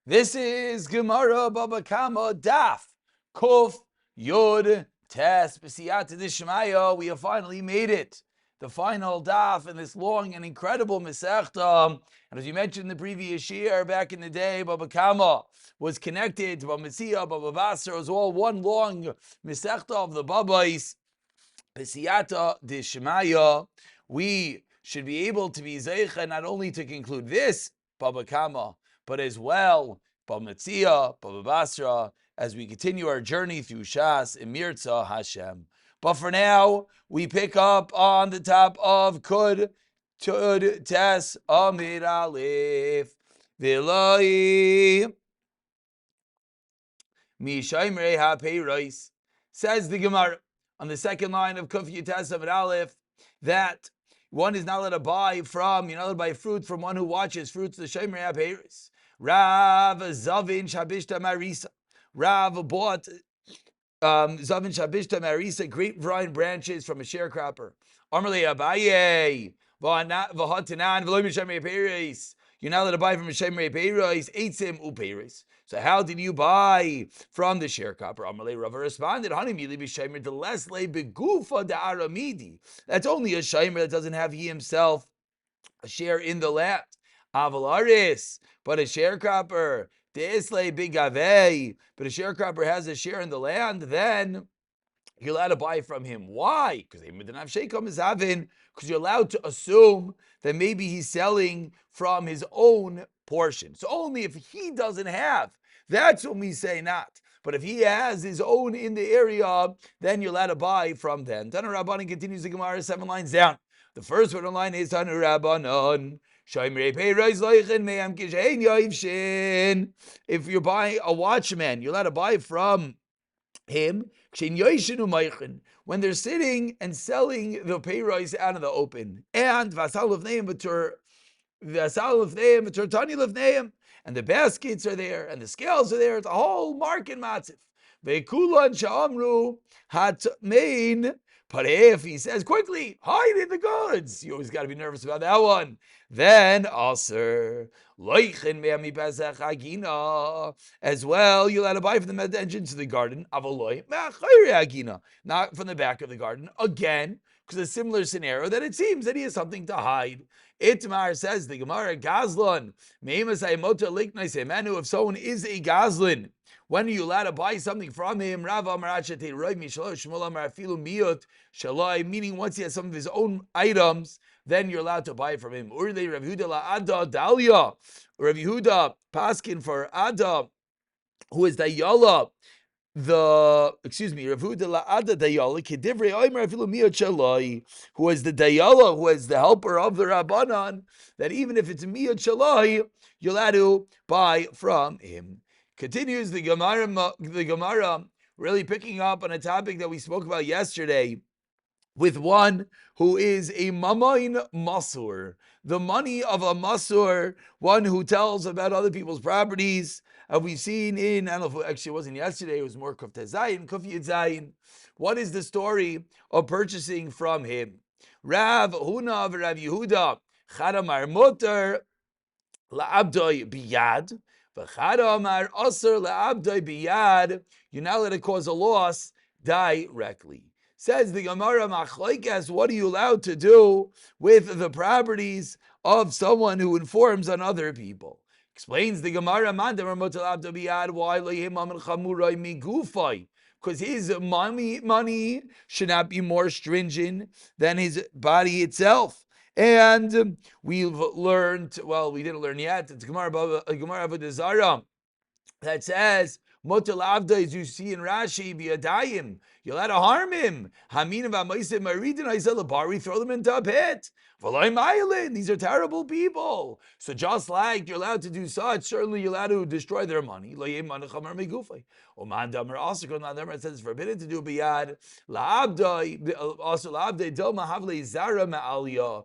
This is Gemara Baba Kama Daf Kuf Yud Tes B'Siyata Dishmaya. We have finally made it. The final daf in this long and incredible Masechta. And as you mentioned in the previous year, back in the day, Baba Kama was connected to Baba Metzia, Baba Basra. It was all one long Masechta of the Babais. B'Siyata Dishmaya. We should be able to be Zeicha not only to conclude this Baba Kama, but as well, Baba Metzia, Baba Basra, as we continue our journey through Shas Emirza Hashem. But for now, we pick up on the top of Kud Tud Tes Amir Aleph Vilai Mishaimrei HaPeiros. Says the Gemara on the second line of Kuf Yutes Amir Aleph that one is not allowed to buy from, you're not allowed to buy fruit from one who watches fruits, the Shomer HaPeiros. Rav Zavin Shabishta Marisa. Rav bought Zavin Shabishta Marisa grapevine branches from a sharecropper. Amarle Abaye V'Hatanan V'Lo Mishamer HaPeiros. You're not allowed to buy from Mishamer HaPeiros, Eitzim Upeiros. So how did you buy from the sharecropper? Amarle Rava responded, Hanimili B'Shemer the less lay begufa da aramidi. That's only a shomer that doesn't have he himself a share in the land. Avalaris, but a sharecropper, Deslay Bigave, but a sharecropper has a share in the land, then you're allowed to buy from him. Why? Because you're allowed to assume that maybe he's selling from his own portion. So only if he doesn't have, that's when we say not. But if he has his own in the area, then you're allowed to buy from them. Tanu Rabbanan continues the Gemara 7 lines down. The first one line is Tanu Rabbanan. If you buy a watchman, you're allowed to buy from him when they're sitting and selling the peiros out in the open. And and the baskets are there, and the scales are there. It's a whole market matzif. But if he says quickly, hide the goods, you always got to be nervous about that one. Then aser as well, you'll have to buy from the entrance to the garden, not from the back of the garden. Again, because a similar scenario that it seems that he has something to hide. Itmar says the Gemara Gazlan, if someone is a Gazlan, when are you allowed to buy something from him? Meaning once he has some of his own items, then you're allowed to buy from him. Rav Yehuda paskin for Ada, who is Dayala, Rav Yehuda la'ada Dayala, Kedivrei Omer afilu miyot shalai, who is the Dayala, who is the helper of the Rabbanan, that even if it's miyot shalai, you're allowed to buy from him. Continues the Gemara, really picking up on a topic that we spoke about yesterday, with one who is a mamain masur, the money of a masur, one who tells about other people's properties. We've seen in, I don't know if actually it wasn't yesterday, it was more Kuf Tezayin, Kuf Yitzayin. What is the story of purchasing from him? Rav Huna Rav Yehuda, Chadamar Mutter, La'abdoi Biyad, V'Chadamar Aser La'abdoi Biyad, you're not allowed to cause a loss directly. Says the Gemara Machlaikas, what are you allowed to do with the properties of someone who informs on other people? Explains the Gemara, why? Because his money should not be more stringent than his body itself. And we've learned, well, we didn't learn yet, it's Gemara Avodah Zarah that says, Motel Avda, as you see in Rashi, Biadayim, you're allowed to harm him. Hamin v'amaisim maridin labari, throw them into a pit. These are terrible people. So just like you're allowed to do such, certainly you're allowed to destroy their money. It says it's forbidden to do biyad. Also la'abdai dilma havle zara ma'aliyah.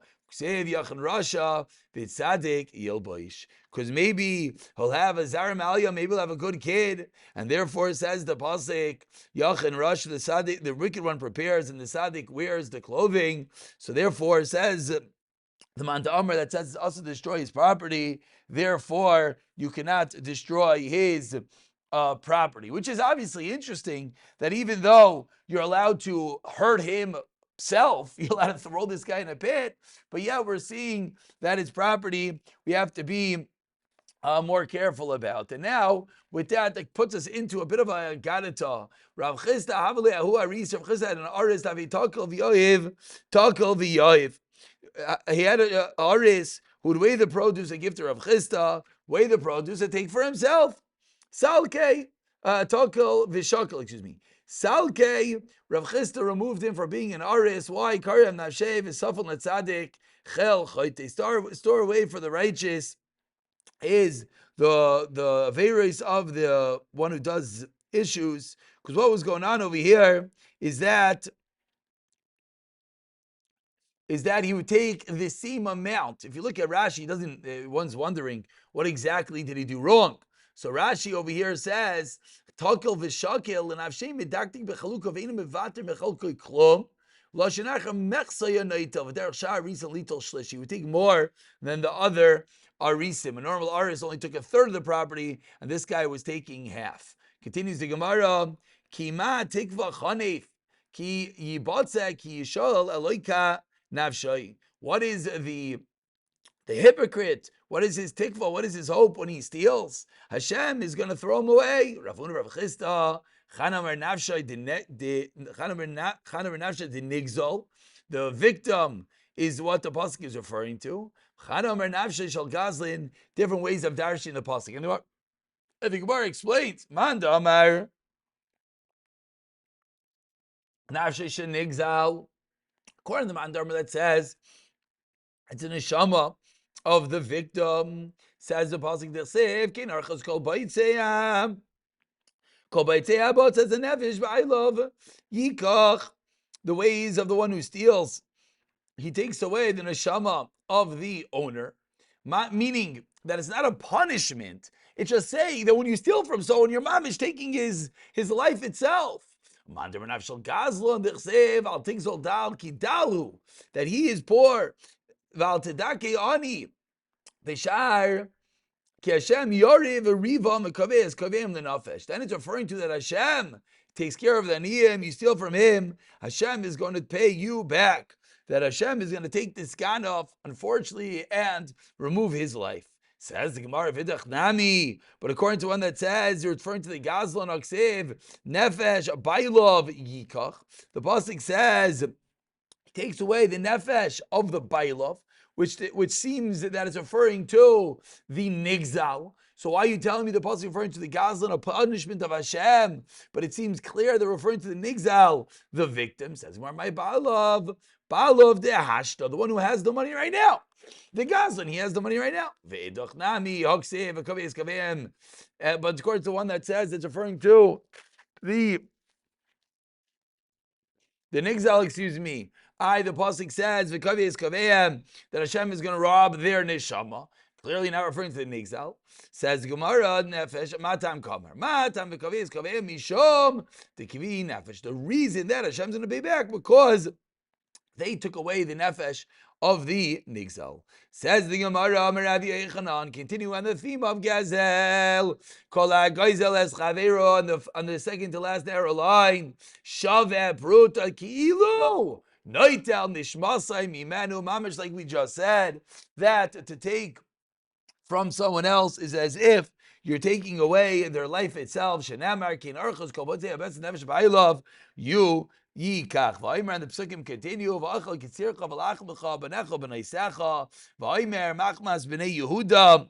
Because maybe he'll have a Zara Malia, maybe he'll have a good kid, and therefore says the pasuk, Yachin Rosh, the Sadik, the wicked one prepares, and the Sadik wears the clothing. So therefore says the Manda Amr that says also destroy his property, therefore you cannot destroy his property, which is obviously interesting that even though you're allowed to hurt himself, you're allowed to throw this guy in a pit, but yeah, we're seeing that his property we have to be more careful about. And now, with that, that puts us into a bit of a gadata. Rav Chisda Havale Ahu Aris, Rav Chisda had an aris Tavi Takel V'Yoiv. He had an aris who would weigh the produce and give to Rav Chisda, weigh the produce and take for himself. Salke, Takel V'Shakel, excuse me. Salke, Rav Chisda removed him for being an aris. Why? Karyam Navshev is Safon Letzadik, Chel Choyte. Store away for the righteous is the averis of the one who does issues. Because what was going on over here is that he would take the same amount. If you look at Rashi, one's wondering what exactly did he do wrong. So Rashi over here says, "Takel v'shakel and avshem medaktik bechaluka v'enim mevater mechalkoi klum." He would take more than the other arisim. A normal aris only took a third of the property, and this guy was taking half. Continues the Gemara, Kima tikva chanef, ki yibotze ki yishol eloika navshay. What is the hypocrite? What is his tikva? What is his hope when he steals? Hashem is going to throw him away. Rafun Rav Chisda, Chanamer navshay the nigzol. The victim is what the pasuk is referring to. Chanamer navshay shal gazlin. Different ways of darshing the pasuk. And the Gemara explains, Manda Amar navshay shenigzal. According to the Manda Amar that says it's an neshama of the victim. Says the pasuk Dersev Kin Archos Kol Baitzeyam. Kol Baitzeyam Bot says the nefesh b'aylav yikach. The ways of the one who steals, he takes away the neshama of the owner, meaning that it's not a punishment. It's just saying that when you steal from someone, your mom is taking his life itself. That he is poor. Then it's referring to that Hashem takes care of the aniyim. You steal from him, Hashem is going to pay you back. That Hashem is going to take this ganav, unfortunately, and remove his life. Says the Gemara Vidach Nami, but according to one that says you're referring to the Gazlan Aksev Nefesh Bailov Yikach. The pasuk says he takes away the nefesh of the Bailov, which seems that it's referring to the Nigzal. So why are you telling me the pasuk referring to the Gazlan, a punishment of Hashem? But it seems clear they're referring to the Nigzal, the victim. Says my Bailov de Hashta, the one who has the money right now. The Gazlan, he has the money right now. But according to the one that says it's referring to the Nigzal, excuse me. The pasuk says that Hashem is going to rob their neshama. Clearly not referring to the Nigzal. Says Gemara Nefesh Matam Kamer. Matam v'kavei eskaveim mishom tekivi nefesh. The reason that Hashem's going to pay back because they took away the nefesh of the Nigzal. Says the Gemara, Rav Yochanan, continue on the theme of Gazel. Kol ha'gozel es chavero, on the second to last narrow line. Shaveh pruta ki'ilu. Noitel nishmasai mimenu. Mamash, like we just said, that to take from someone else is as if you're taking away their life itself. Shenamar kin archos kol botzei abetz nefesh ba'ilov. You Yikach. V'aymer, and the psukim continue. V'achal kitzircha v'lachlecha b'necha b'neisecha. V'aymer machmas b'nei Yehuda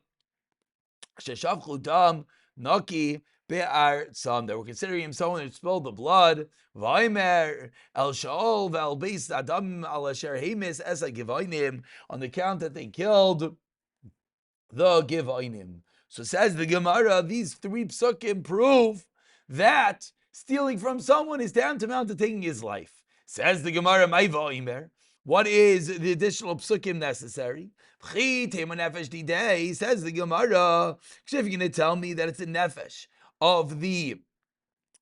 sheshavchu dam naki be'ar tzam. They were considering him someone who spilled the blood. V'aymer el shaol v'al beis adam al asher hemis esa givaynim, on the count that they killed the givaynim. So says the Gemara, these three psukim prove that stealing from someone is tantamount to taking his life. Says the Gemara, what is the additional psukim necessary? Says the Gemara, if you're going to tell me that it's a nefesh of the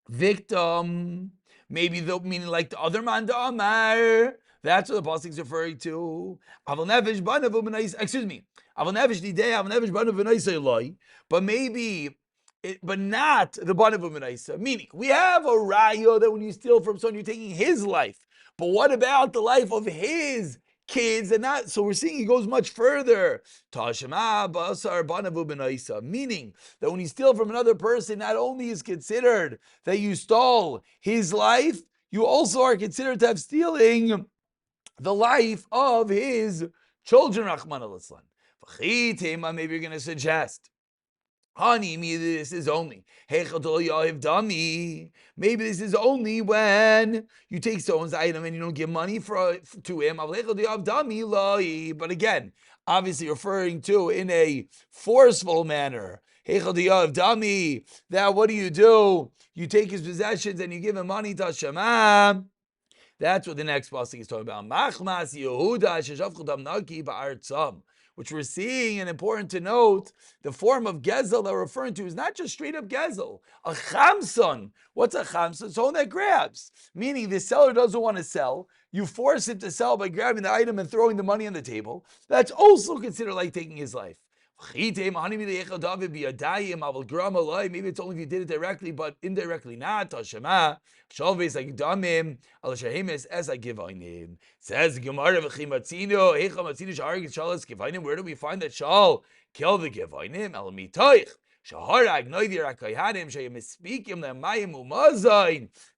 victim, maybe meaning like the other Manda Amar, That's what the pasuk is referring to. Aval nefesh banav u'menaisa. Excuse me. Aval nefesh lidei. Aval nefesh banav u'menaisa eloi. But maybe, but not the banav u'menaisa. Meaning, we have a raya that when you steal from someone, you're taking his life. But what about the life of his kids? And not. So we're seeing he goes much further. Tashema basar banav u'menaisa. Meaning that when you steal from another person, not only is considered that you stole his life, you also are considered to have stealing the life of his children, Rahman al-Islam. Maybe you're going to suggest, honey, maybe this is only maybe this is only when you take someone's item and you don't give money to him. But again, obviously referring to in a forceful manner. That what do? You take his possessions and you give him money to Shema. That's what the next pasuk is talking about. Machmas Yehuda sheshavchu dam naki ba'artzam, which we're seeing, and important to note, the form of gezel that we're referring to is not just straight up gezel. A chamson. What's a chamson? Someone that grabs. Meaning the seller doesn't want to sell. You force him to sell by grabbing the item and throwing the money on the table. That's also considered like taking his life. Maybe it's only if you did it directly, but indirectly not. Says Gemara, where do we find that Shal killed the Givainim?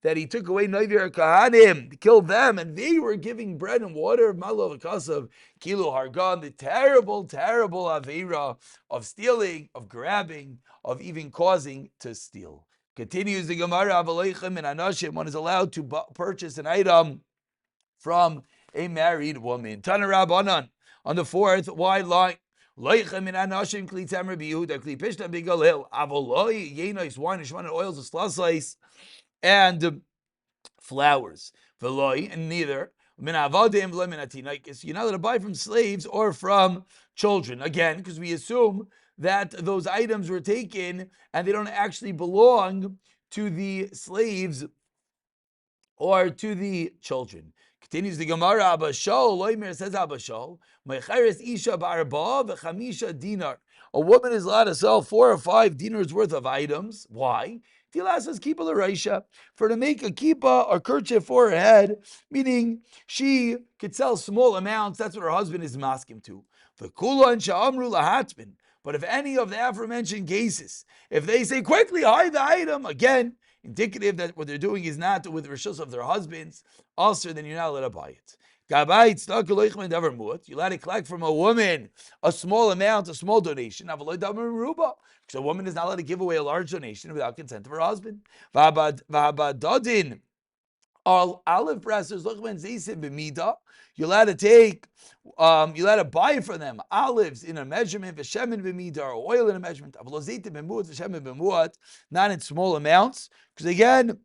That he took away Noivir Kahanim, killed them, and they were giving bread and water, Malo Kasav, Kilo Hargan, the terrible, terrible Avera of stealing, of grabbing, of even causing to steal. Continues the Gemara, Avaleichem and Anashim, one is allowed to purchase an item from a married woman. Tana Rabbanan, on the fourth wide line, Loichem in Anashim Kli Tamer B'Yehuda Kli Pishta B'Galil Avoloi Yenois wine and oils of slasais and flowers. Veloi and neither Min Avodim V'Lo Min Atinaikis. You're not allowed to buy from slaves or from children. Again, because we assume that those items were taken and they don't actually belong to the slaves or to the children. Continues the Gemara, Abashol, Loimer says Abashol, Mecheres Isha Barba v'chamisha dinar. A woman is allowed to sell 4 or 5 dinars worth of items. Why? Tilas says kippah l'reisha, for to make a kippah or kerchief for her head, meaning she could sell small amounts. That's what her husband is masking to. V'kula and sha'amru lahatmin. But if any of the aforementioned cases, if they say quickly hide the item, again, indicative that what they're doing is not with rishus of their husbands, also then you're not allowed to buy it. You're allowed to collect from a woman a small amount, a small donation. Because a woman is not allowed to give away a large donation without consent of her husband. All olive pressers, you're allowed to take, you're allowed to buy from them olives in a measurement, or oil in a measurement, not in small amounts. Because again,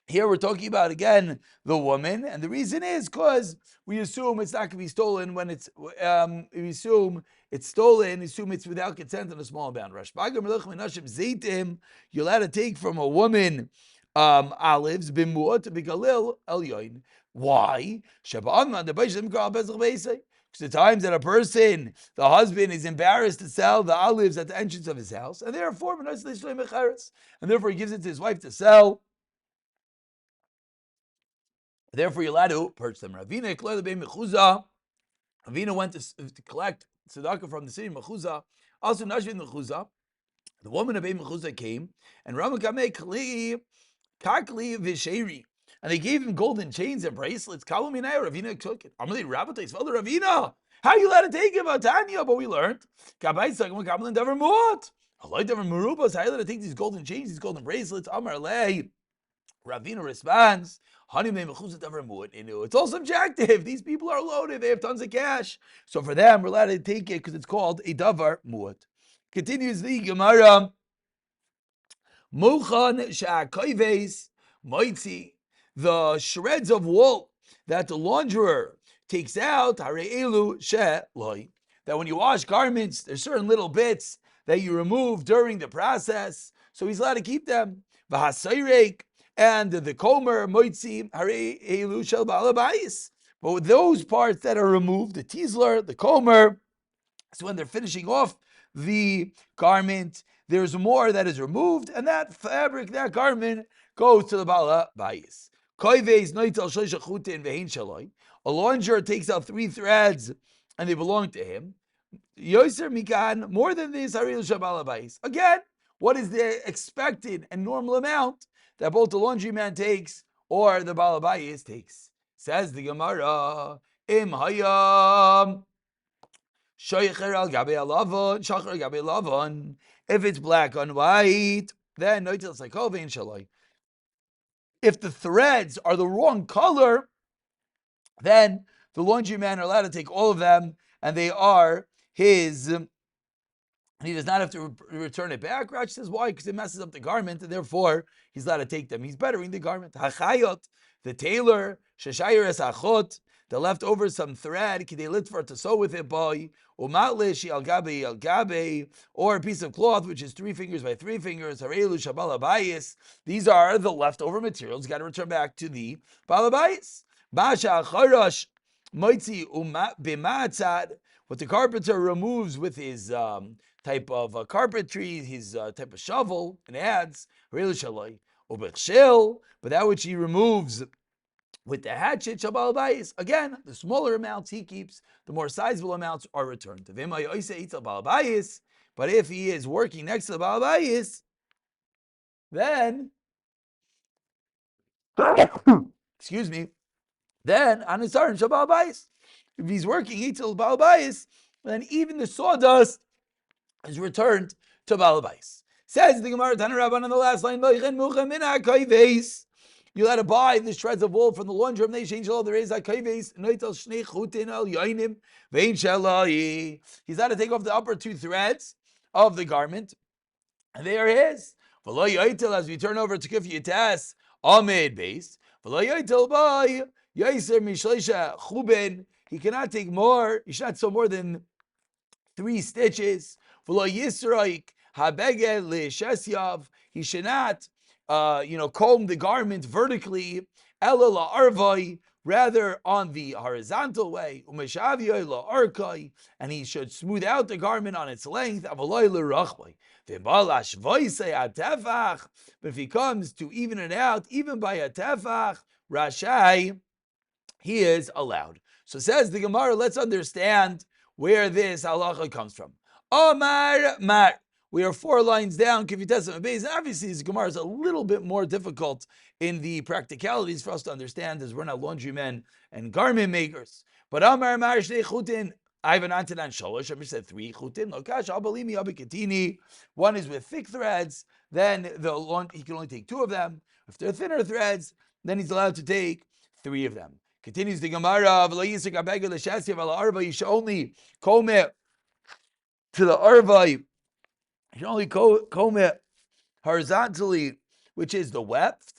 here we're talking about, again, the woman, and the reason is because we assume it's not going to be stolen when it's, we assume it's stolen, assume it's without consent in a small amount. You're allowed to take from a woman olives, bimuot, bigalil, elyoin. Why? Because the times that a person, the husband, is embarrassed to sell the olives at the entrance of his house, and therefore he gives it to his wife to sell. Therefore, you're allowed to purchase them. Ravina went to collect tzedakah from the city of Mechuzah. Also, Nashvin Mechuzah, the woman of Mechuzah came, and Ramakameh Kli Kakli Visheri, and they gave him golden chains and bracelets. Kaluminai, Ravina took it. Amalei Rabbatai, Svel Ravina. How are you allowed to take it, Tanya? But we learned. Kabai Sagam Kamalin Dever Muat. Allah Dever Marubas. How are you allowed to take these golden chains, these golden bracelets? Amar Lei. Ravina responds, it's all subjective. These people are loaded. They have tons of cash. So for them, we're allowed to take it because it's called a davar muat. Continues the Gemara. Mochan sha'akayves moitzi. The shreds of wool that the launderer takes out, hare'elu she'loi. That when you wash garments, there's certain little bits that you remove during the process. So he's allowed to keep them. V'hasayrek. And the Komer Moitzi Hare Elu Shel Balabayis. But with those parts that are removed, the tizler, the comer, so when they're finishing off the garment, there's more that is removed, and that fabric, that garment, goes to the bala bayis. A launderer takes out 3 threads, and they belong to him. Yoser mikan, more than this, again, what is the expected and normal amount that both the laundryman takes or the balabayis takes? Says the Gemara, im hayam shoycher al gabe alavon, shachar gabe alavon. If it's black on white, then noitel sakovein shaloi. If the threads are the wrong color, then the laundryman are allowed to take all of them, and they are his. And he does not have to return it back. Rach says, why? Because it messes up the garment, and therefore he's allowed to take them. He's bettering the garment. Hachayot, the tailor, sheshayir es achot, the leftover some thread, kidei litvar to sew with it, boy, umatlish al gabe, or a piece of cloth which is 3 fingers by 3 fingers, harelu shabal abayis. These are the leftover materials. Got to return back to the balabayis. Basha charash moitzi b'matzad. What the carpenter removes with his type of carpentry, his type of shovel, and adds, but that which he removes with the hatchet, again, the smaller amounts he keeps, the more sizable amounts are returned. But if he is working next to the balabayis, then, excuse me, then anisarin shabalabayis. If he's working itzal balabayis, then even the sawdust is returned to Balabais. Says the Gemara Tana Rabban on the last line, you let to buy the shreds of wool from the laundry. He's got to take off the upper 2 threads of the garment, and they are his. As we turn over to Kufya Tas, Ahmed base. He cannot take more, he should not sew more than 3 stitches. He should not, comb the garment vertically. Rather on the horizontal way. And he should smooth out the garment on its length. But if he comes to even it out, even by a tefach, rashai, he is allowed. So says the Gemara, let's understand where this halacha comes from. Omar Mar. We are 4 lines down. Obviously, this Gemara is a little bit more difficult in the practicalities for us to understand, as we're not laundrymen and garment makers. But Omar Mar Shnei Chutin. I have an antanan shalosh. I said 3 chutin. Lokash abalimi abikatini. One is with thick threads. Then he can only take 2 of them. If they're thinner threads, then he's allowed to take 3 of them. Continues the Gemara. You should only comb it to the arva. You should only comb it horizontally, which is the weft.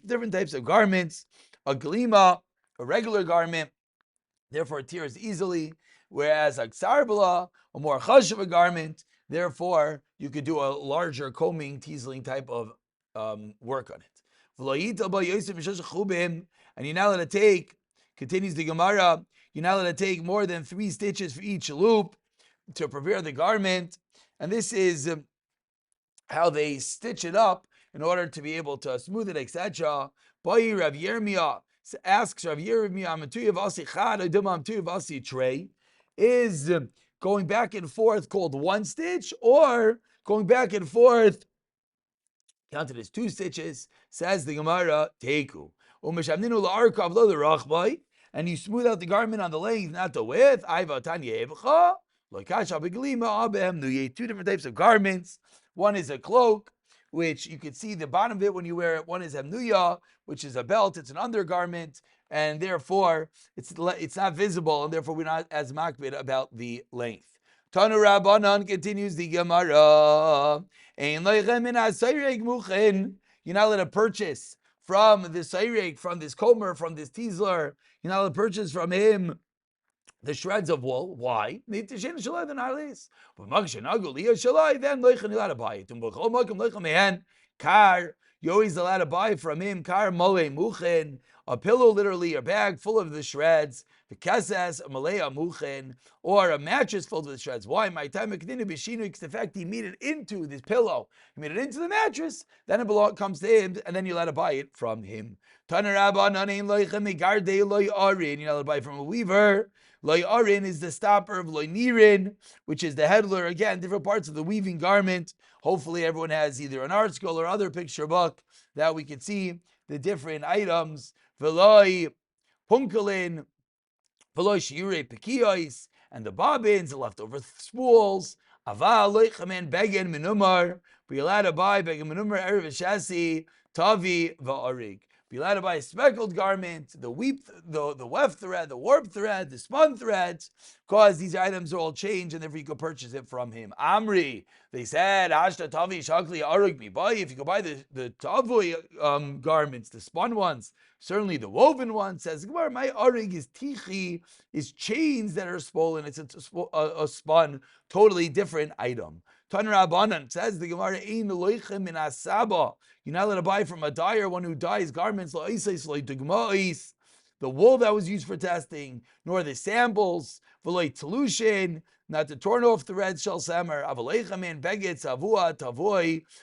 Different types of garments. A glima, a regular garment, therefore it tears easily. Whereas a ksarbala, a more chashuv garment, therefore you could do a larger combing, teasling type of work on it. And you're not allowed to take, continues the Gemara, you're not allowed to take more than 3 stitches for each loop to prepare the garment. And this is how they stitch it up in order to be able to smooth it, etc. Boy, Rav Yirmiyah asks Rav Yirmiyah, tray is going back and forth called 1 stitch, or going back and forth counted as 2 stitches. Says the Gemara, Teku. And you smooth out the garment on the length, not the width. 2 different types of garments. One is a cloak, which you can see the bottom of it when you wear it. One is hemnuya, which is a belt. It's an undergarment, and therefore it's not visible, and therefore we're not as makbid about the length. Tanu Rabbanan, continues the Gemara. You're not allowed to purchase from the sayrek, from this comer, from this tizler. You're not allowed to purchase from him the shreds of wool. Why? Then you're allowed to buy it. you're always allowed to buy from him kar mole muchen, a pillow, literally a bag full of the shreds, the kasas malaya muchen, or a mattress filled with shreds. Why? My time the fact he made it into this pillow, he made it into the mattress, then it comes to him, and then you're allowed to buy it from him. Taner Rabba nanein loichem megarde loy arin. You're allowed to buy from a weaver. Loy arin is the stopper of loy nirin, which is the headler. Again, different parts of the weaving garment. Hopefully, everyone has either an art scroll or other picture book that we could see the different items. Veloy punkalin, veloy shiure pekiyos, and the bobbins, the leftover spools. Aval loichamen begen minumar. Be allowed to buy begen minumar erev shasi tavi va'arig. Be allowed to buy a speckled garment, the weft thread, the warp thread, the spun threads, because these items are all changed, and therefore you could purchase it from him. Amri, they said, Hashta tavi shakli arug mi buy. If you could buy the tavui garments, the spun ones, certainly the woven ones, says my arig is tichi, is chains that are spolen. It's a spun, totally different item. Taner Abanan says the Gemara ein loichem min asaba. You're not allowed to buy from a dyer, one who dyes garments, the wool that was used for testing, nor the samples, not to torn off the red shell samer,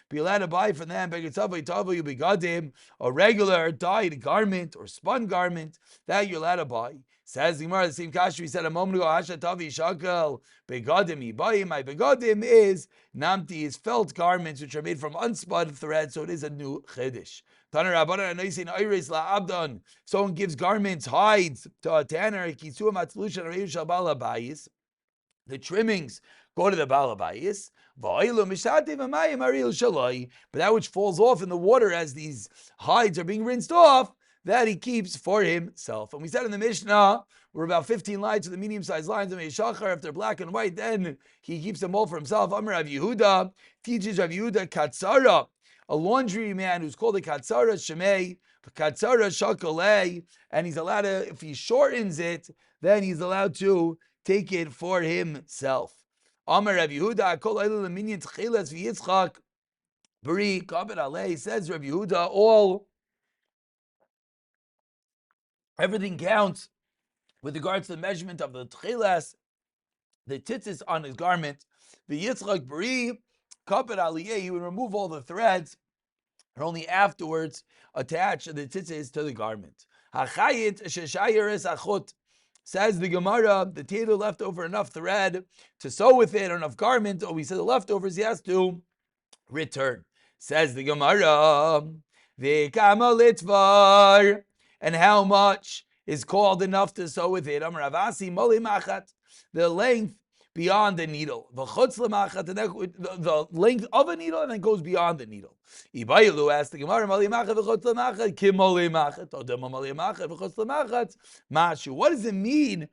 be allowed to buy from them, a regular dyed garment or spun garment that you're allowed to buy. Says the Gemara, the same kasha we said a moment ago, Hasha Tavi Shakal, Begadim Ibayim. My Begadim is Namti, is felt garments which are made from unspun thread, so it is a new Chiddush. Taner Rabbanan, I know you say Iris La Abdan. Someone gives garments, hides to a tanner, Kisua Matlushan Reish Shabala Bayis. The trimmings go to the balabayis, but that which falls off in the water as these hides are being rinsed off, that he keeps for himself. And we said in the Mishnah, we're about 15 lines to the medium-sized lines of Yeshachar. If they're black and white, then he keeps them all for himself. Amar Rav Yehuda teaches Rav Yehuda katsara, a laundry man who's called a katsara shemei, katsara shakalei, and he's allowed to, if he shortens it, then he's allowed to take it for himself. Amar Rav Yehuda kol eilu leminyan tchilas v'yitzchak b'ri kabed alei. Says Rav Yehuda, everything counts with regards to the measurement of the tchilas, the tzitzis on his garment. The Yitzchak B'ri, Kapet Aliyeh, he would remove all the threads and only afterwards attach the tzitzis to the garment. Hachayit sheshayeres achut. Says the Gemara, the tailor left over enough thread to sew with it, or enough garment, or we said the leftovers, he has to return. Says the Gemara, V'kama litvar, and how much is called enough to sew with it? Amar Avasi moli machat, the length beyond the needle. V'chutz lemachat, the length of a needle, and then goes beyond the needle. Ibayilu asked the Gemara, moli machat v'chutz lemachat, kim moli machat, odem moli machat v'chutz lemachat, mashu. What does it mean?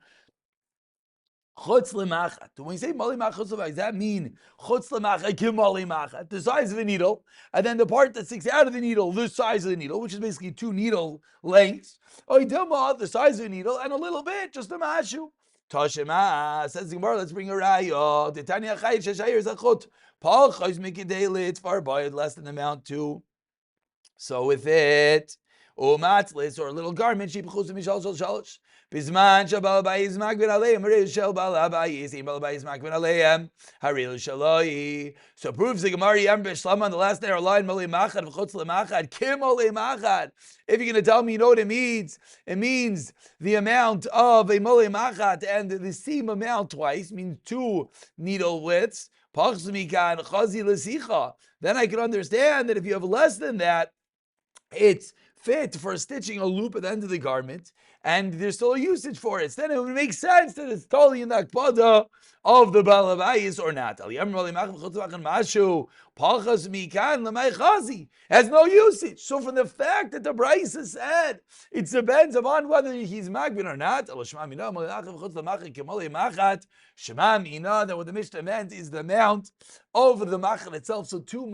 Chutz lemachat. When you say moli machat, does that mean chutz lemachat kim moli machat, the size of the needle, and then the part that sticks out of the needle, the size of the needle, which is basically two needle lengths, the size of the needle, and a little bit, just a mashu. Tashema says the Gemara, let's bring a raya. The Tanya Chayiv Sheshayir Zachut. Paul Chayz Mikidele, it's far by it, less than the amount too. So with it, Umatzlis, or a little garment, Shipchus Mishal Shalosh. Bizman Shabal Bayis Magvin Aleim, Haril Shel Balabayis, Imbal Bayis Magvin Aleim, Haril Shaloi. So proves the Gemara Yam Bishlam on the last narrow line, Mali Machad, Vchutz Lemachad, Kim Ole Machad. If you're going to tell me, you know what it means the amount of a Mali Machat, and the same amount twice, means two needle widths. Then I can understand that if you have less than that, it's fit for stitching a loop at the end of the garment, and there's still a usage for it. So then it would make sense that it's totally in the akpada of the balabayis or not. Has no usage. So from the fact that the Brisa said it depends upon whether he's magbin or not, that what the Mishnah meant is the amount of the machat itself. So two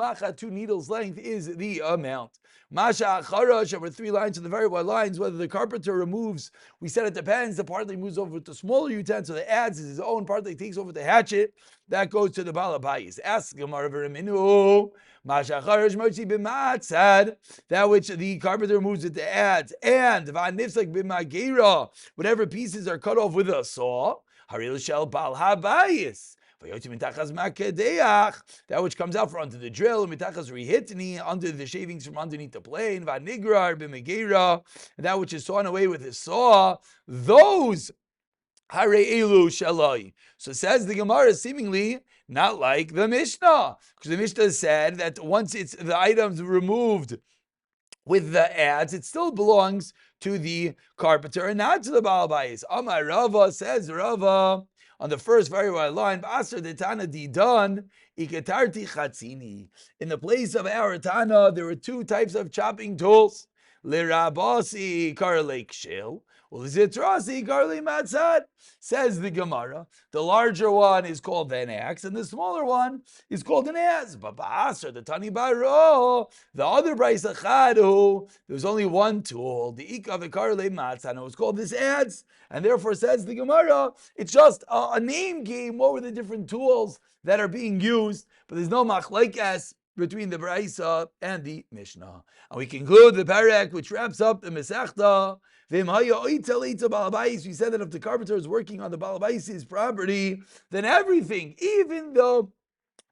needles length is the amount. Masha Acharash, over 3 lines in the very wide lines, whether the carpenter removes, we said it depends, the part that he moves over to smaller utensil, that adds is his own part that he takes over the hatchet, that goes to the balabayis. Ask Gemara Veriminu. hu. Mashacharish mochi b'matzad, that which the carpenter removes with the adze, and v'anifsak b'magira, whatever pieces are cut off with a saw. Haril shel bal habayis. That which comes out from under the drill, under the shavings from underneath the plane, and that which is sawn away with his saw, those hare elu shalai. So says the Gemara, seemingly not like the Mishnah, because the Mishnah said that once it's the items removed with the adze, it still belongs to the carpenter and not to the Baal Bayis. Amar Rava, says Rava, on the first very right line, B'asar de Tana Didan, Iketarti Chatzini. In the place of our Tana, there were two types of chopping tools. Lirabasi Karlek Shil, Lizitrasi Karli Matzad. Says the Gemara, the larger one is called an axe, and the smaller one is called an adze. But Ba'asar, the Tani Baro, the other Bryce Achadu, there was only one tool, the Ika of the Karli Matzad, and it was called this adze. And therefore, says the Gemara, it's just a name game. What were the different tools that are being used? But there's no machlekes between the Braisa and the Mishnah. And we conclude the parak, which wraps up the Masechta. We said that if the carpenter is working on the Balabais' property, then everything, even the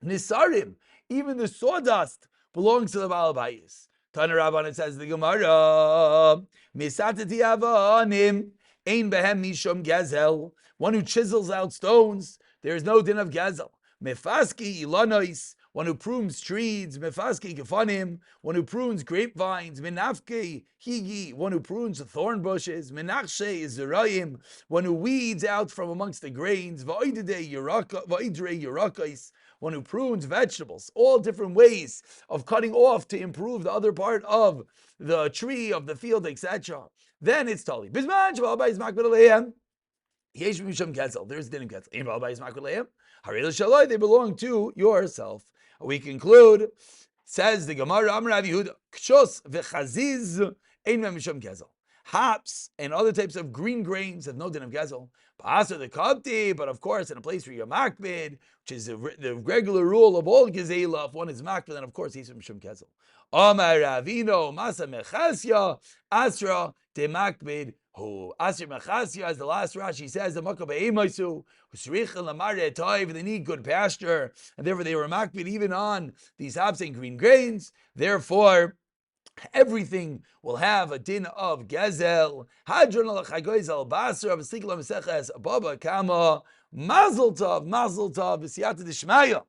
Nisarim, even the sawdust, belongs to the Balabais. Tana Rabban, it says the Gemara, Misatati avanim, ein behem mishum gezel. One who chisels out stones, there is no din of gezel. Mefaski ilanois, one who prunes trees, mefaski gefanim, one who prunes grapevines, menafke higi, one who prunes thorn bushes, menachshe zerayim, one who weeds out from amongst the grains, va'idre yerakais, one who prunes vegetables, all different ways of cutting off to improve the other part of the tree, of the field, etc. Then it's tali. Bisman shabal bayis makbid aleihem. Yesh misham ketzel. There's din in ketzel. In shabal bayis makbid aleihem. Haril shaloi. They belong to yourself. We conclude, says the Gemara, Amar Rav Yehuda, Kshos v'chaziz ein misham ketzel. Hops and other types of green grains have no din of gezel. Ba'asar the kapti, but of course in a place where you're makbid, which is the regular rule of all gezela, if one is makbid, then of course he's from shum gezel. Amar Ravino masa mechasya asra de makbid hu. Asra mechasya, as the last Rashi says, the makah be'emaisu usrichin lamare toiv. They need good pasture, and therefore they were makbid even on these hops and green grains. Therefore, everything will have a din of gezel. Hadron al-chagoyz al-basra v'sikla meseches baba kama mazel tov v'siyata d'shmaya.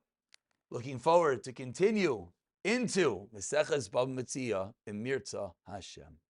Looking forward to continue into Meseches Bava Metzia in Mirza Hashem.